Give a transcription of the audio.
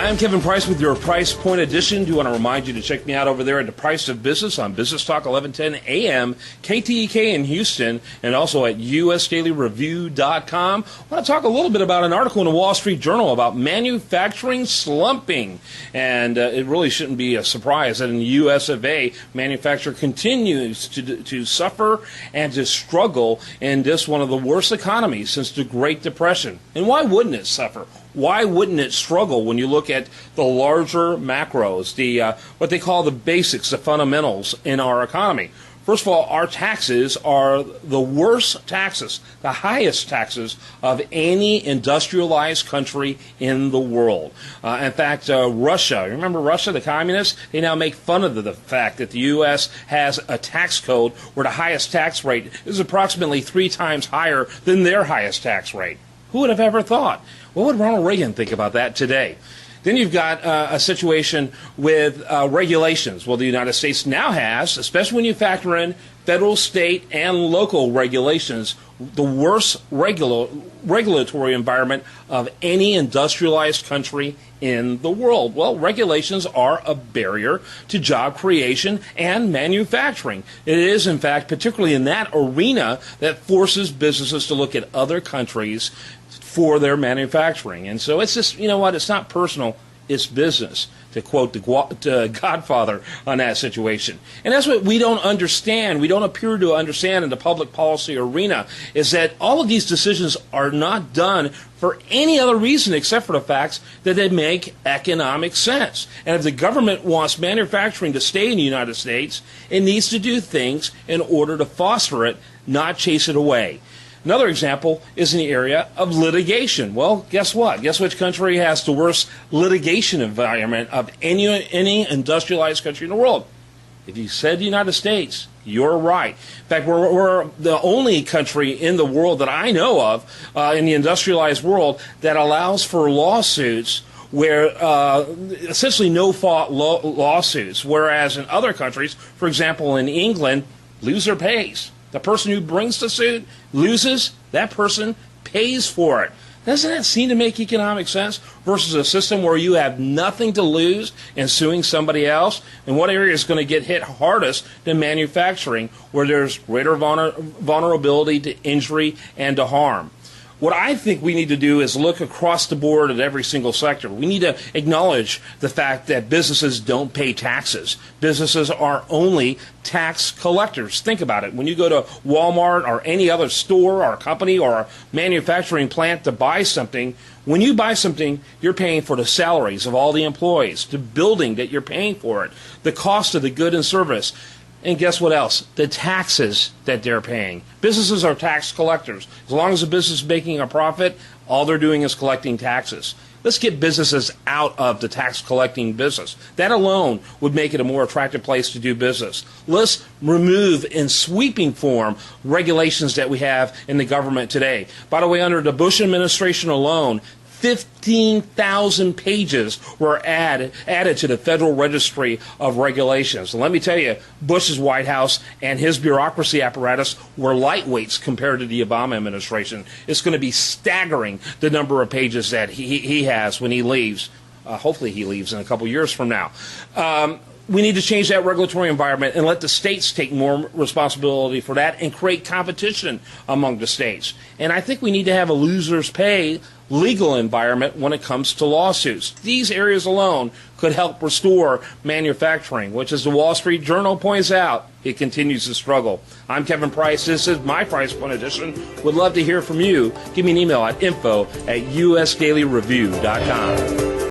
Hi, I'm Kevin Price with your Price Point Edition. Do want to remind you to check me out over there at The Price of Business on Business Talk 1110 AM, KTEK in Houston, and also at usdailyreview.com. I want to talk a little bit about an article in the Wall Street Journal about manufacturing slumping. And it really shouldn't be a surprise that in the U.S. of A., manufacturing continues to suffer and to struggle in this one of the worst economies since the Great Depression. And why wouldn't it suffer? Why wouldn't it struggle when you look at the larger macros, the what they call the basics, the fundamentals in our economy? First of all, our taxes are the worst taxes, the highest taxes of any industrialized country in the world. In fact, Russia, remember Russia, the communists? They now make fun of the fact that the U.S. has a tax code where the highest tax rate is approximately 3 times higher than their highest tax rate. Who would have ever thought? What would Ronald Reagan think about that today? Then you've got a situation with regulations. Well, the United States now has, especially when you factor in federal, state, and local regulations, the worst regulatory environment of any industrialized country in the world. Well, regulations are a barrier to job creation and manufacturing. It is, in fact, particularly in that arena that forces businesses to look at other countries for their manufacturing. And so it's just, you know what, it's not personal, it's business, to quote the Godfather on that situation. And that's what we don't understand, we don't appear to understand in the public policy arena, is that all of these decisions are not done for any other reason except for the fact that they make economic sense. And if the government wants manufacturing to stay in the United States, it needs to do things in order to foster it, not chase it away. Another example is in the area of litigation. Well, guess what? Guess which country has the worst litigation environment of any industrialized country in the world? If you said the United States, you're right. In fact, we're the only country in the world that I know of, in the industrialized world, that allows for lawsuits where essentially no-fault lawsuits, whereas in other countries, for example, in England, loser pays. The person who brings the suit loses, that person pays for it. Doesn't that seem to make economic sense versus a system where you have nothing to lose in suing somebody else? And what area is going to get hit hardest than manufacturing, where there's greater vulnerability to injury and to harm? What I think we need to do is look across the board at every single sector. We need to acknowledge the fact that businesses don't pay taxes. Businesses are only tax collectors. Think about it. When you go to Walmart or any other store or company or a manufacturing plant to buy something, when you buy something, you're paying for the salaries of all the employees, the building that you're paying for it, the cost of the good and service. And guess what else? The taxes that they're paying. Businesses are tax collectors. As long as a business is making a profit, all they're doing is collecting taxes. Let's get businesses out of the tax collecting business. That alone would make it a more attractive place to do business. Let's remove in sweeping form regulations that we have in the government today. By the way, under the Bush administration alone, 15,000 pages were added to the Federal Registry of Regulations. And let me tell you, Bush's White House and his bureaucracy apparatus were lightweights compared to the Obama administration. It's going to be staggering the number of pages that he has when he leaves. Hopefully he leaves in a couple years from now. We need to change that regulatory environment and let the states take more responsibility for that and create competition among the states. And I think we need to have a losers pay legal environment when it comes to lawsuits. These areas alone could help restore manufacturing, which, as the Wall Street Journal points out, it continues to struggle. I'm Kevin Price. This is my Price Point Edition. Would love to hear from you. Give me an email at info@usdailyreview.com.